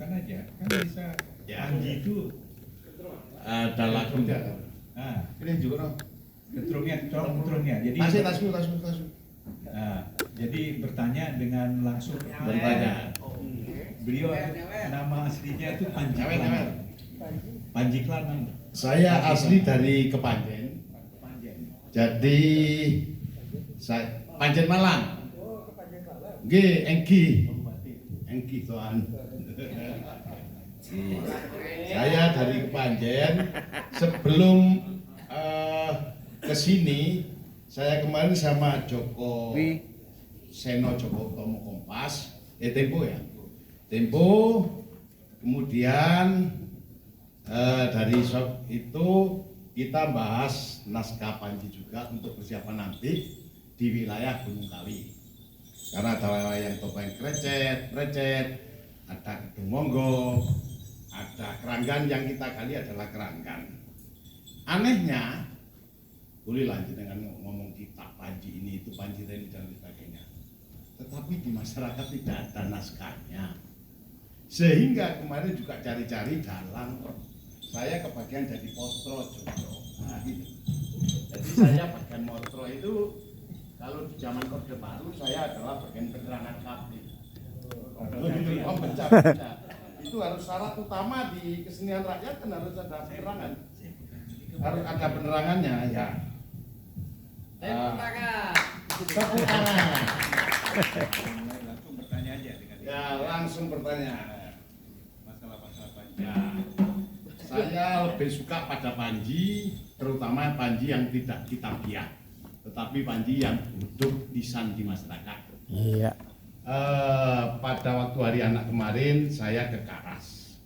tunjukkan aja, kan bisa. Ya. Panji itu Ada lagu. ini juga no. Ketrungnya. Jadi Tasmu. nah, jadi bertanya dengan langsung Bertanya. beliau nama aslinya itu Panji Klanan. Panji Klanan. Saya asli dari Kepanjen. Jadi saya Panjen Malang. Nggih, Engki Tuhan. Saya dari Kepanjen. Sebelum ke sini, saya kemarin sama Joko Utomo Kompas, Tempo ya. Tempo, kemudian dari shop itu kita bahas naskah Panji juga untuk persiapan nanti di wilayah Gunung Kawi. Karena ada wayang topeng krecet, ada gedung monggo, ada keranggan yang kita kali adalah keranggan. Anehnya, boleh lanjut dengan ngomong kita Panji ini itu Panji Reni dan sebagainya. Tetapi di masyarakat tidak ada naskahnya. Sehingga kemarin juga cari-cari dalang. Saya kebagian jadi potro jodoh. Nah, gitu. Jadi saya bagian motro itu kalau di zaman Orde Baru saya adalah bagian penerangan kapten. Pemecah. Itu harus syarat utama di kesenian rakyat kan harus ada penerangan. Harus ada penerangannya ya. Tepuk tangan. Langsung bertanya aja dengan Ya langsung bertanya. masalah Panji. Ya, saya lebih suka pada Panji, terutama Panji yang tidak kitabiah, tetapi Panji yang duduk lisan di masyarakat. Iya. Pada waktu hari anak kemarin saya ke Karas.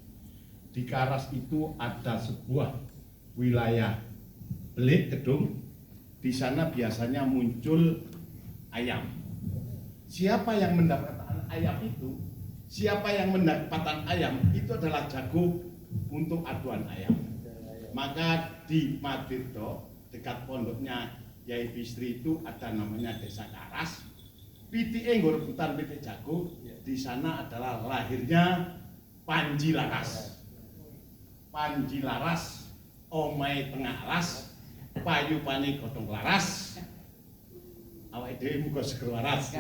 Di Karas itu ada sebuah wilayah belit gedung. Di sana biasanya muncul ayam. Siapa yang mendapatkan ayam itu? Siapa yang mendapatkan ayam itu adalah jago untuk aduan ayam. Maka di Madirdo dekat pondoknya Yai Bistri itu ada namanya Desa Karas. PTE rebutan PT Jago, di sana adalah lahirnya Panji Laras. Panji Laras, omahe tengah alas, payu pane godhong laras. Awake dhewe muga seger waras.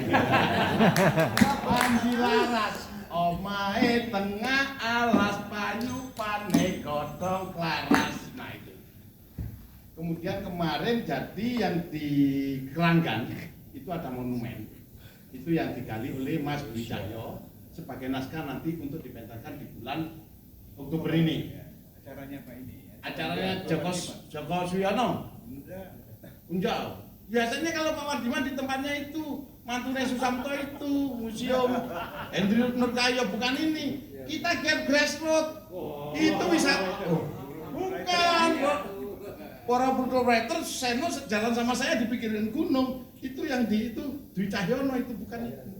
Panji Laras, omahe tengah alas, payu pane godhong laras. Nah itu. Kemudian kemarin jadi yang di Keranggan itu ada monumen. Itu yang digali oleh Mas Budi Cahyo sebagai naskah nanti untuk dipentaskan di bulan Oktober ini. Acaranya Pak ini. Acaranya Joko Suyono. Unjau. Biasanya kalau Pak Wardiman di tempatnya itu Mantune Susamto itu museum Hendri Nurkayo, bukan ini. Kita get grassroots. Itu bisa. Bukan. Para fotografer seno jalan sama saya dipikirin gunung. Itu yang di itu Dwi Cahyono itu bukan itu.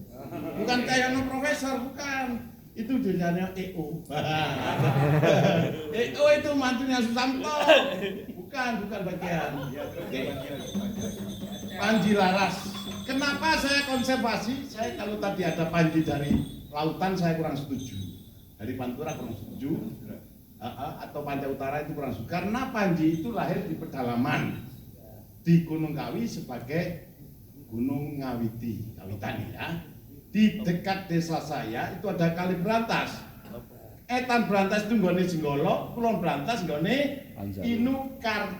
Bukan Cahyono profesor, bukan. Itu dunianya EO. EO itu mantunya Susamto. Bukan bagian. Panji Laras. Kenapa saya konservasi? Saya kalau tadi ada Panji dari lautan saya kurang setuju. Dari Pantura kurang setuju. Atau Panca Utara itu kurang setuju. Karena Panji itu lahir di pedalaman di Gunung Kawi sebagai Gunung Ngawiti, Kawitan ya. Di dekat desa saya itu ada Kali Berantas. Etan Berantas itu nggone Jenggolo, Kulon Berantas nggone Inukar.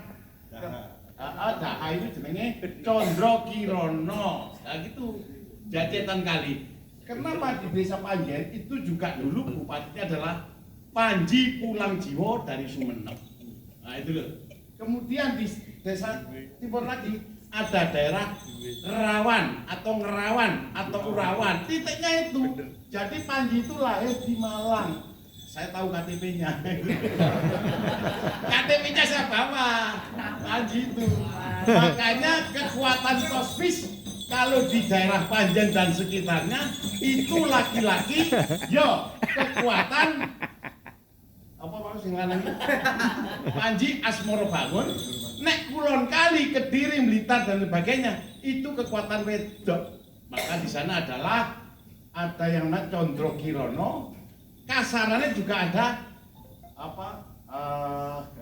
Daha itu jenenge Condro Kirono. Nah gitu. Jacetan kali. Kenapa di desa Panjen itu juga dulu bupatinya adalah Panji Pulang Jiwo dari Sumenep. Nah itu loh. Kemudian di desa timur lagi ada daerah Rawan atau Ngerawan atau Urawan. Titiknya itu. Jadi Panji itu lahir di Malang. Saya tahu KTP-nya. KTP-nya saya bawa. Panji itu. Makanya kekuatan kosmis kalau di daerah Panjen dan sekitarnya itu laki-laki, yo kekuatan apa maksud sing lanang Panji Asmoro Bangun, nek Kulon Kali, Kediri, Blitar dan sebagainya itu kekuatan wedok. Maka di sana adalah ada yang namanya Condro Kirono, kasarannya juga ada apa?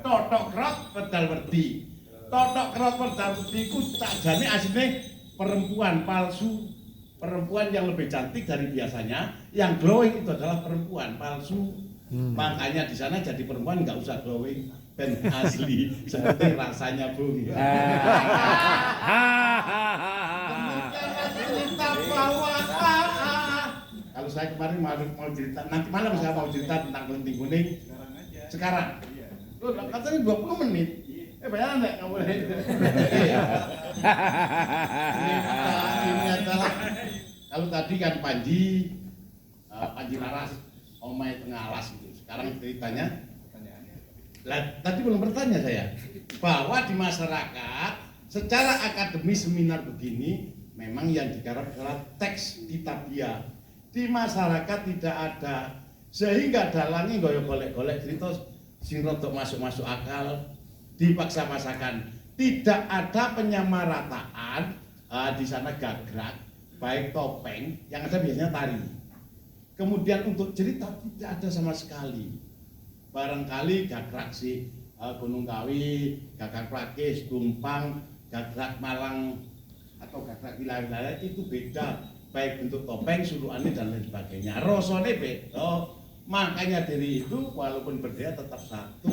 Totok kerot pedal werdi. Totok kerot pedal werdi itu sakjane asline perempuan palsu, perempuan yang lebih cantik dari biasanya. Yang glowing itu adalah perempuan palsu. Makanya di sana jadi perempuan nggak usah glowing, ben asli seperti rasanya Bung. Cerita bahwa kalau saya kemarin mau cerita, nanti malam saya mau cerita tentang kelenting kuning. Sekarang, loh katanya 20 menit. Bayaran enggak kamu ini adalah kalau tadi kan Panji Laras, Omai Tengah Alas itu. Sekarang ceritanya, tadi belum bertanya saya, bahwa di masyarakat secara akademis seminar begini memang yang digarap adalah teks kitabia. Di masyarakat tidak ada, sehingga dalangnya goyo golek-golek cerita sing rodok masuk akal, dipaksa-paksakan. Tidak ada penyamarataan di sana gagrak, baik topeng, yang ada biasanya tari. Kemudian untuk cerita tidak ada sama sekali. Barangkali gagrak si Gunung Kawi, gagrak Prakis, Tumpang, gagrak Malang atau gagrak wilayah-wilayah itu beda, baik bentuk topeng, suluannya dan lain sebagainya. Rasane beda. Makanya dari itu walaupun berbeda tetap satu,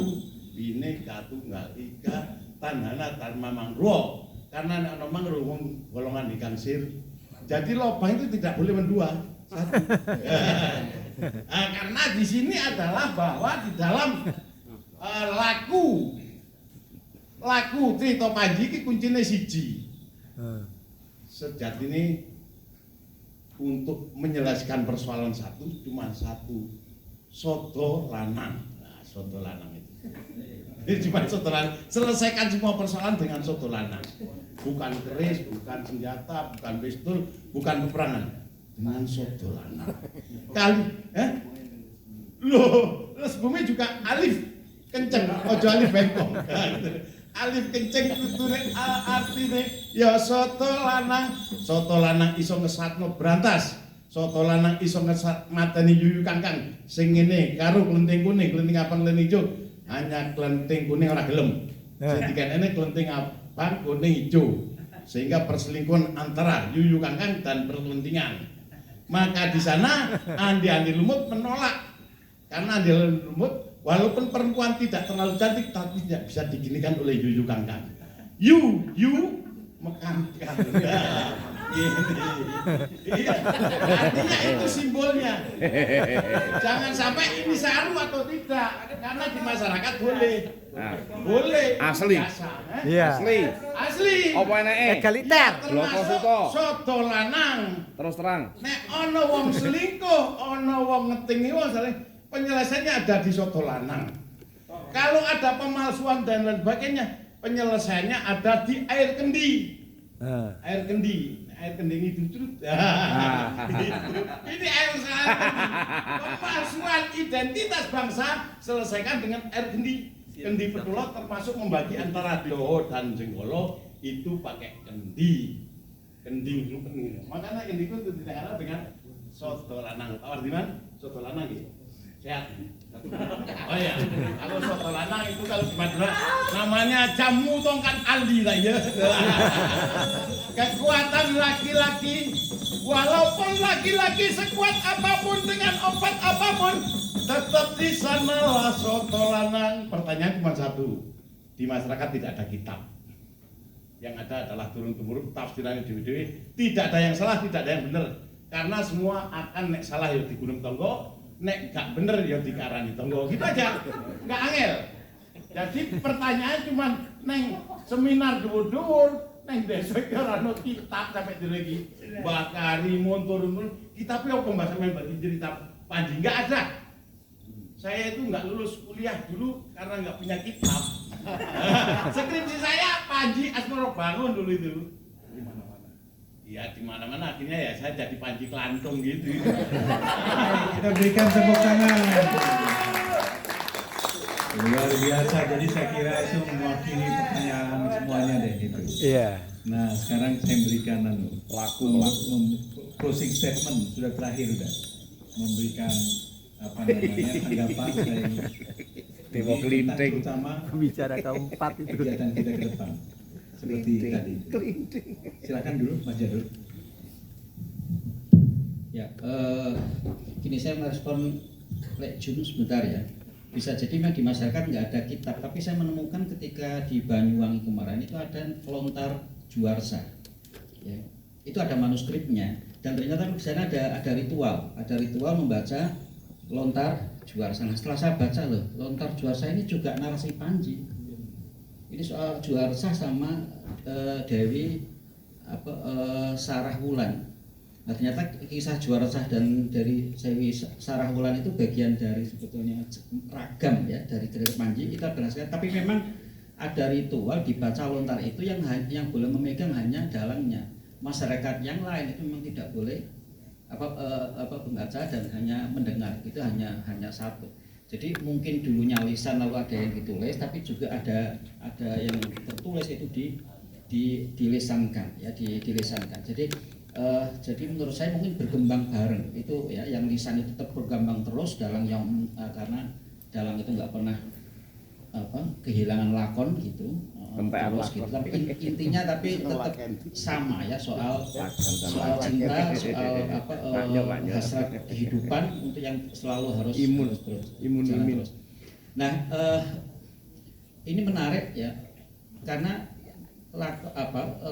Bhinneka Tunggal Ika, Tandhana Dharma Mangruwa. Karena nek ana mangruwa golongan ikan sir. Jadi lobang itu tidak boleh mendua. Satu. Nah, karena di sini adalah bahwa di dalam laku Trito Panji iki kuncine siji. Sejatine untuk menyelesaikan persoalan satu cuma satu, sodo lanang. Nah, sodo lanang itu. Cuma sodo lanang. Selesaikan semua persoalan dengan sodo lanang. Bukan keris, bukan senjata, bukan pistol, bukan peperangan. Dengan sodo lanang. Kali, loh, sebelumnya juga alif kenceng, ojo alif bengkong. Alif kenceng tuture artine ya soto lanang iso ngesatno brantas. Soto lanang iso ngesat mateni yuyu kangkang sing ngene karo klenting kuning, klenting abang klenting ijo. Hanya klenting kuning ora gelem. Sing dikenene klenting abang kuning ijo. Sehingga perselingkuhan antara yuyu kangkang dan perkelentingan. Maka di sana Andi Lumut menolak. Karena Andi Lumut walaupun perempuan tidak terlalu cantik tapi tidak bisa diginikan oleh yuyu kangkang. Yu mekangkang. Artinya itu simbolnya. Jangan sampai ini saru atau tidak, karena di masyarakat boleh. Boleh. Asli. Iya. Asli. Apa eneke? Egaliter. Bloko Suto. Soto lanang. Terus terang. Nek ana wong selingkuh, ana wong ngetingi wong saling penyelesaiannya ada di soto lanang. Kalau ada pemalsuan dan lain sebagainya, penyelesaiannya ada di air kendi. Air kendi itu trut. Ini air kendi. Pemalsuan identitas bangsa selesaikan dengan air kendi. Kendi Pedulot termasuk membagi antara Dioho dan Jenggolo itu pakai kendi. Kendi. Makanya kendi itu didengar dengan soto lanang. Tawar di mana? Soto lanang gitu. Sehat. Oh ya, kalau soto lanang itu kalau di Madura namanya jamu tongkat Aldi lah ya. Kekuatan laki-laki, walaupun laki-laki sekuat apapun dengan obat apapun, tetap di sana lah soto lanang. Pertanyaan cuma satu, di masyarakat tidak ada kitab. Yang ada adalah turun-temurun tafsirannya dewi-dewi. Tidak ada yang salah, tidak ada yang benar. Karena semua akan nek salah ya di Gunung Tonggo, nek gak bener ya dikarani tonggo, gitu aja, nggak angel. Jadi pertanyaan cuma neng seminar dhuwur-dhuwur, neng desa iki ora ono kitab sampai dilegi. Bakari turun kitab yo pembahasan member cerita Panji nggak ada. Saya itu nggak lulus kuliah dulu karena nggak punya kitab. Skripsi saya Panji Asmoro Bangun dulu itu. Ya di mana-mana akhirnya ya saya jadi Panji Kelantung gitu. Kita berikan tepuk tangan. Luar biasa. Jadi saya kira itu mewakili pertanyaan semuanya deh gitu. Iya. Nah sekarang saya berikan closing statement sudah terakhir udah memberikan apa namanya tanggapan dari Tembok ini tentang kelinting. terutama Bicara keempat itu. kegiatan kita ke depan seperti tadi. Silakan dulu Mas Jadul. Ya, gini saya merespon Lek Jun sebentar ya. Bisa jadi memang di masyarakat nggak ada kitab, tapi saya menemukan ketika di Banyuwangi kemarin itu ada lontar Juarsa. Ya, itu ada manuskripnya dan ternyata di sana ada ritual membaca lontar Juarsa. Nah, setelah saya baca loh, lontar Juarsa ini juga narasi Panji. Ini soal Juarsa sama Dewi Sarah Wulan. Nah, ternyata kisah Juarsa dan dari Dewi Sarah Wulan itu bagian dari sebetulnya ragam ya dari cerita Panji kita berdasarkan. Tapi memang ada ritual dibaca lontar itu yang boleh memegang hanya dalangnya. Masyarakat yang lain itu memang tidak boleh membaca dan hanya mendengar, itu hanya satu. Jadi mungkin dulunya lisan lalu ada yang ditulis, tapi juga ada yang tertulis itu dilisankan ya, dilisankan. Jadi menurut saya mungkin berkembang bareng itu ya, yang lisan itu tetap berkembang terus, dalang yang karena dalang itu nggak pernah kehilangan lakon gitu, terus gitu. Tapi intinya tetap sama ya, soal cinta, soal hasrat kehidupan untuk yang selalu harus jalan terus. Nah, ini menarik ya, karena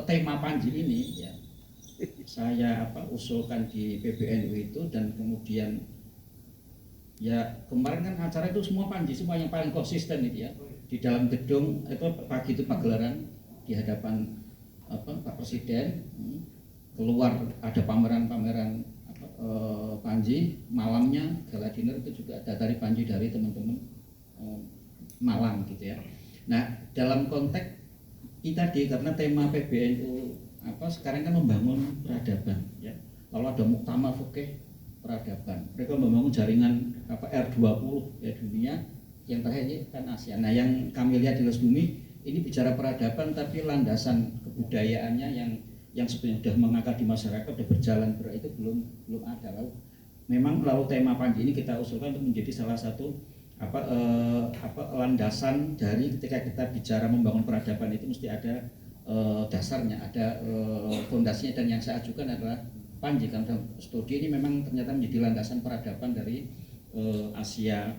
tema Panji ini ya saya usulkan di PBNU itu, dan kemudian ya kemarin kan acara itu semua Panji, semua yang paling konsisten itu ya, di dalam gedung itu pagi itu pagelaran di hadapan Pak Presiden, keluar ada pameran Panji, malamnya gala dinner itu juga ada tari Panji dari teman-teman Malang gitu ya. Nah, dalam konteks kita karena tema PBNU sekarang kan membangun peradaban ya. Kalau ada muktamar fikih peradaban, mereka membangun jaringan R20 ya dunia, yang terakhir ini kan Asia. Nah, yang kami lihat di Los Bumi ini bicara peradaban, tapi landasan kebudayaannya yang sebenarnya sudah mengakar di masyarakat, sudah berjalan itu belum ada. Lalu tema Panji ini kita usulkan untuk menjadi salah satu landasan dari ketika kita bicara membangun peradaban itu mesti ada dasarnya, ada fondasinya, dan yang saya ajukan adalah Panji, karena studi ini memang ternyata menjadi landasan peradaban dari Asia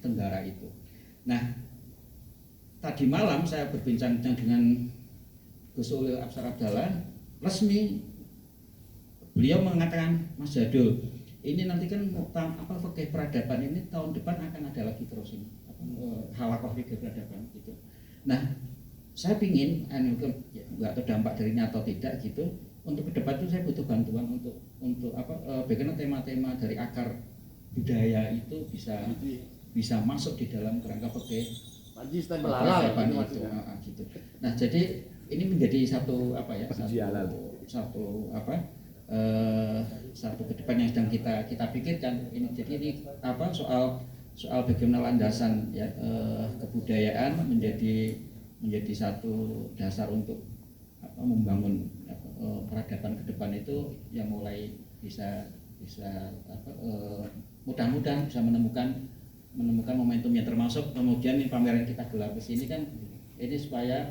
Tenggara itu. Nah, tadi malam saya berbincang dengan Gus Ulil Absar Abdallah, resmi beliau mengatakan, Mas Jadul, ini nanti kan fikih peradaban ini tahun depan akan ada lagi terus ini halakoh fikih peradaban gitu. Nah, saya pingin nggak tahu dampak darinya atau tidak gitu, untuk ke depan itu saya butuh bantuan untuk bagaimana tema-tema dari akar budaya itu bisa masuk di dalam kerangka fikih peradaban itu gitu. Nah, jadi ini menjadi satu satu ke depan yang sedang kita pikirkan ini. Jadi ini soal bagaimana landasan ya kebudayaan menjadi satu dasar untuk membangun peradaban ke depan itu, yang mulai bisa mudah-mudahan bisa menemukan momentumnya, termasuk kemudian ini pameran kita gelar ke sini kan ini supaya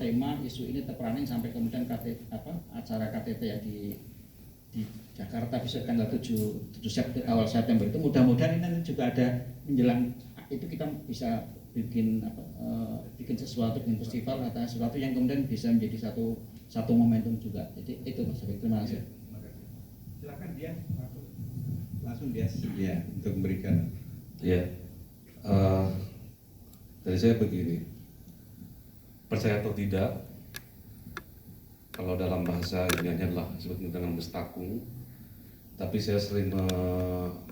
tema isu ini terperanin sampai kemudian acara KTT ya di Jakarta besok tanggal 7 awal September itu, mudah-mudahan ini nanti juga ada menjelang itu kita bisa bikin sesuatu, bikin festival atau sesuatu yang kemudian bisa menjadi satu momentum juga. Jadi itu Mas Habib, terima kasih. Silakan dia langsung dia ya untuk memberikan. Ya, dari saya begini, percaya atau tidak, kalau dalam bahasa ini adalah disebut dengan mestakung, tapi saya sering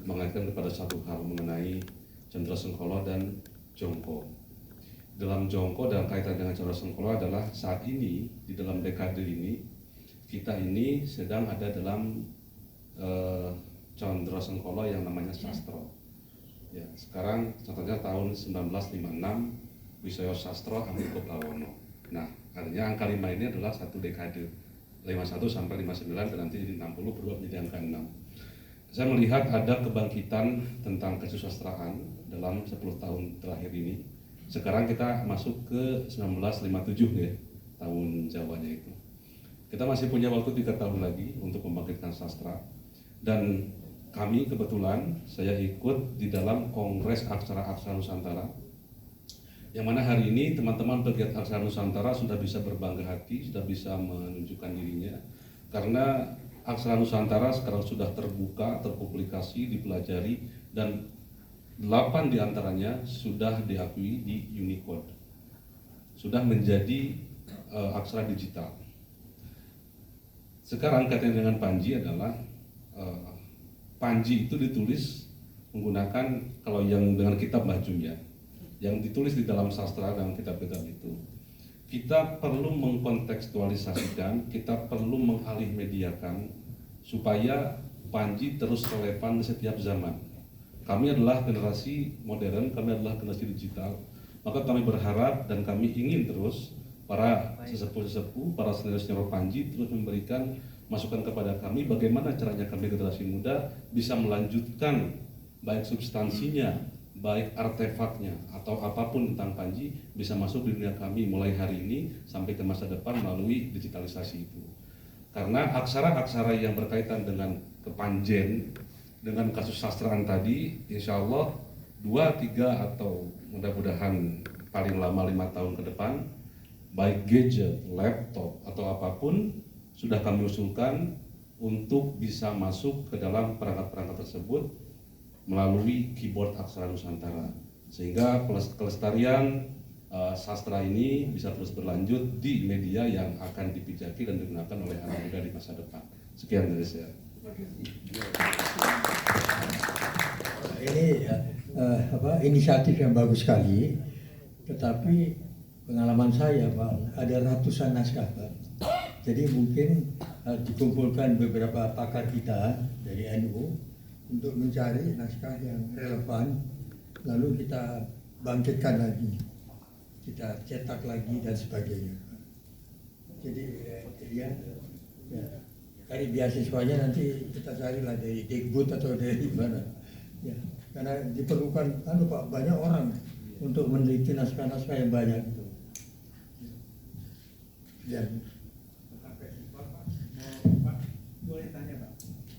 mengaitkan kepada satu hal mengenai Candra-Sengkolo dan Jongko. Dalam Jongko dalam kaitan dengan Candra-Sengkolo adalah saat ini di dalam dekade ini kita ini sedang ada dalam Candra-Sengkolo yang namanya sastro. Ya, sekarang contohnya tahun 1956 Wisaya Sastro Amiko Bawono. Nah, artinya angka 5 ini adalah satu dekade, 51 sampai 59, dan nanti 60 berubah menjadi angka 6. saya melihat ada kebangkitan tentang kesusastraan dalam 10 tahun terakhir ini. Sekarang kita masuk ke 1957 ya, tahun Jawanya itu. Kita masih punya waktu 3 tahun lagi untuk membangkitkan sastra. Dan kami kebetulan, saya ikut di dalam Kongres Aksara-Aksara Nusantara, yang mana hari ini teman-teman pegiat Aksara Nusantara sudah bisa berbangga hati, sudah bisa menunjukkan dirinya. Karena Aksara Nusantara sekarang sudah terbuka, terpublikasi, dipelajari, dan 8 diantaranya sudah diakui di Unicode. Sudah menjadi aksara digital. Sekarang kaitannya dengan Panji adalah Panji itu ditulis menggunakan, kalau yang dengan kitab Mbah Jum ya, yang ditulis di dalam sastra dan kitab-kitab itu, kita perlu mengkontekstualisasikan, kita perlu mengalih mediakan supaya Panji terus relevan di setiap zaman. Kami adalah generasi modern, kami adalah generasi digital, maka kami berharap dan kami ingin terus para sesepuh-sesepuh, para senior-senior Panji terus memberikan masukan kepada kami bagaimana caranya kami generasi muda bisa melanjutkan baik substansinya, baik artefaknya atau apapun tentang Panji bisa masuk di dunia kami mulai hari ini sampai ke masa depan melalui digitalisasi itu. Karena aksara-aksara yang berkaitan dengan kepanjen, dengan kasus sastraan tadi, insya Allah 2, 3 atau mudah-mudahan paling lama 5 tahun ke depan, baik gadget, laptop atau apapun sudah kami usulkan untuk bisa masuk ke dalam perangkat-perangkat tersebut melalui keyboard Aksara Nusantara, sehingga kelestarian sastra ini bisa terus berlanjut di media yang akan dipijaki dan digunakan oleh anak muda di masa depan. Sekian dari saya. Ini inisiatif yang bagus sekali, tetapi pengalaman saya Pak, ada ratusan naskah Pak. Jadi mungkin dikumpulkan beberapa pakar kita dari NU untuk mencari naskah yang relevan, lalu kita bangkitkan lagi, kita cetak lagi dan sebagainya. Jadi cari beasiswanya nanti kita carilah dari Dikbud atau dari mana. Ya, karena diperlukan Pak, banyak orang untuk meneliti naskah-naskah yang banyak itu. Ya. Tentang festival Pak, boleh tanya Pak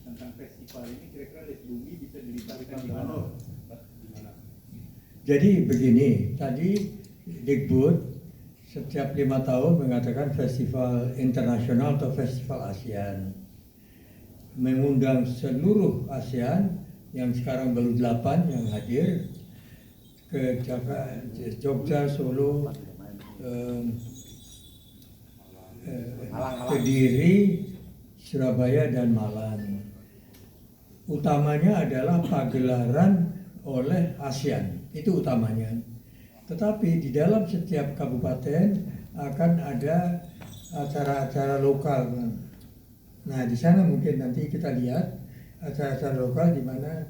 tentang festival ini, kira-kira Les Bumi bisa dilibatkan di mana? Jadi begini, tadi Dikbud setiap 5 tahun mengadakan festival internasional atau festival ASEAN, mengundang seluruh ASEAN yang sekarang baru 8 yang hadir ke Jogja, Solo, Kediri, Surabaya dan Malang. Utamanya adalah pagelaran oleh ASEAN, itu utamanya. Tetapi di dalam setiap kabupaten akan ada acara-acara lokal. Nah, di sana mungkin nanti kita lihat acara-acara lokal di mana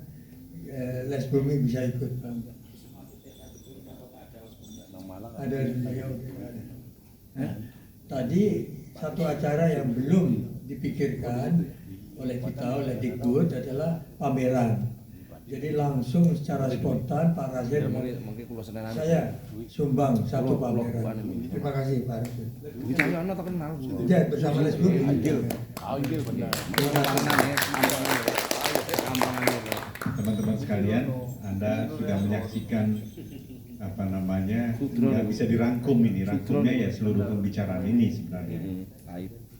Les Bumi bisa ikut. Ada. Tadi satu acara yang belum dipikirkan oleh kita, oleh Dikbud adalah pameran. Jadi langsung secara spontan Pak Razir, saya sumbang satu pameran. Terima kasih Pak Razir. Ya, bersama Les Bumi. Teman-teman sekalian, Anda sudah menyaksikan nggak bisa dirangkum ini, rangkumnya ya seluruh pembicaraan ini sebenarnya.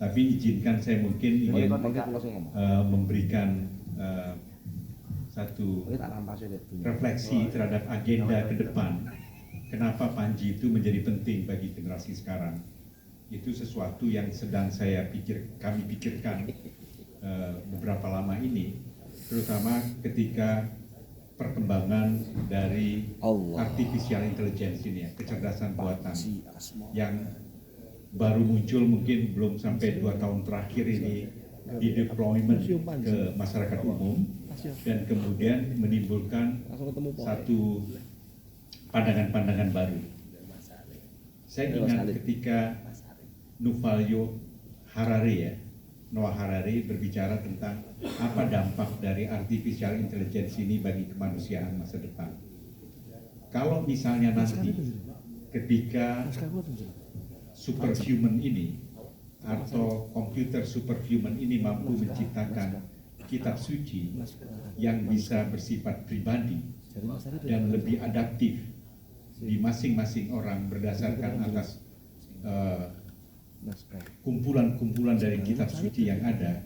Tapi izinkan saya mungkin ingin memberikan satu refleksi terhadap agenda ke depan. Kenapa Panji itu menjadi penting bagi generasi sekarang? Itu sesuatu yang sedang kami pikirkan beberapa lama ini, terutama ketika perkembangan dari artificial intelligence ini ya, kecerdasan buatan yang baru muncul mungkin belum sampai 2 tahun terakhir ini di deployment ke masyarakat umum dan kemudian menimbulkan satu pandangan-pandangan baru. Saya ingat ketika Yuval Harari ya, Noah Harari berbicara tentang apa dampak dari artificial intelligence ini bagi kemanusiaan masa depan. Kalau misalnya nanti ketika superhuman ini atau komputer superhuman ini mampu menciptakan kitab suci yang bisa bersifat pribadi dan lebih adaptif di masing-masing orang berdasarkan atas kumpulan-kumpulan dari kitab suci yang ada,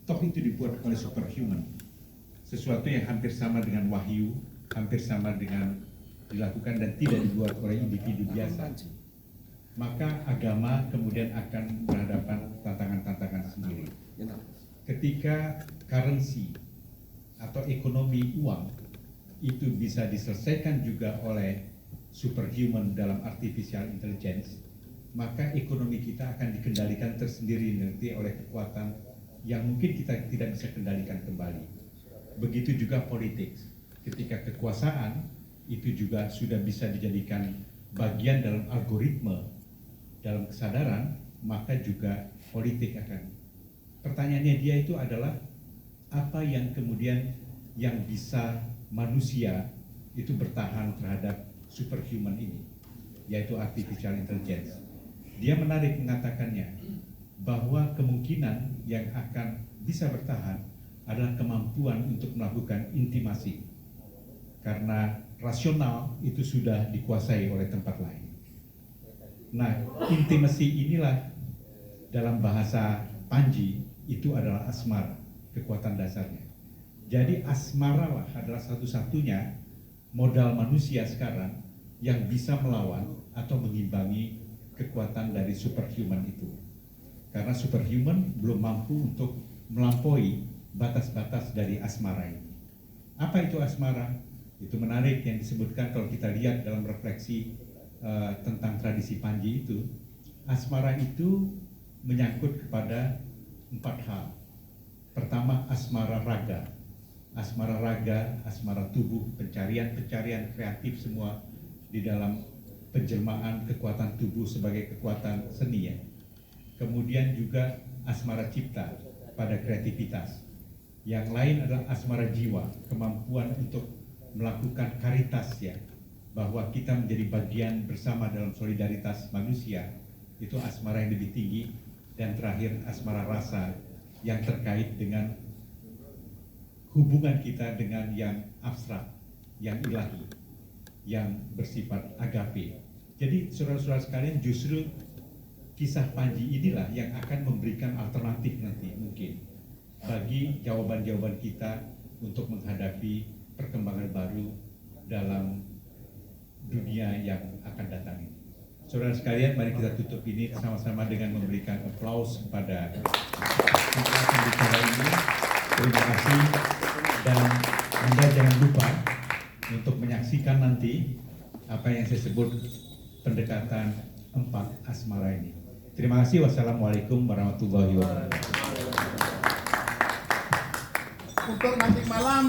toh itu dibuat oleh superhuman, sesuatu yang hampir sama dengan wahyu, hampir sama dengan dilakukan dan tidak dibuat oleh individu biasa, maka agama kemudian akan berhadapan tantangan-tantangan sendiri. Ketika currency atau ekonomi uang itu bisa diselesaikan juga oleh superhuman dalam artificial intelligence, maka ekonomi kita akan dikendalikan tersendiri nanti oleh kekuatan yang mungkin kita tidak bisa kendalikan kembali. Begitu juga politik, ketika kekuasaan itu juga sudah bisa dijadikan bagian dalam algoritma, dalam kesadaran, maka juga politik akan. Pertanyaannya dia itu adalah apa yang kemudian yang bisa manusia itu bertahan terhadap superhuman ini, yaitu artificial intelligence. Dia menarik mengatakannya bahwa kemungkinan yang akan bisa bertahan adalah kemampuan untuk melakukan intimasi, karena rasional itu sudah dikuasai oleh tempat lain. Nah, intimasi inilah dalam bahasa Panji itu adalah asmara, kekuatan dasarnya. Jadi asmara lah adalah satu-satunya modal manusia sekarang yang bisa melawan atau mengimbangi kekuatan dari superhuman itu. Karena superhuman belum mampu untuk melampaui batas-batas dari asmara ini. Apa itu asmara? Itu menarik yang disebutkan kalau kita lihat dalam refleksi tentang tradisi Panji itu. Asmara itu menyangkut kepada 4 hal. Pertama, asmara raga. Asmara raga, asmara tubuh, pencarian kreatif semua di dalam penjelmaan kekuatan tubuh sebagai kekuatan seni ya. Kemudian juga asmara cipta pada kreativitas. Yang lain adalah asmara jiwa, kemampuan untuk melakukan karitas ya, bahwa kita menjadi bagian bersama dalam solidaritas manusia, itu asmara yang lebih tinggi. Dan terakhir asmara rasa yang terkait dengan hubungan kita dengan yang abstrak, yang ilahi, yang bersifat agape. Jadi saudara-saudara sekalian, justru kisah Panji inilah yang akan memberikan alternatif nanti mungkin bagi jawaban-jawaban kita untuk menghadapi perkembangan baru dalam dunia yang akan datang ini. Saudara sekalian, mari kita tutup ini sama-sama dengan memberikan aplaus kepada pembicara ini. Terima kasih, dan Anda jangan lupa untuk menyaksikan nanti apa yang saya sebut pendekatan 4 asmara ini. Terima kasih. Wassalamualaikum warahmatullahi wabarakatuh. Untuk nanti malam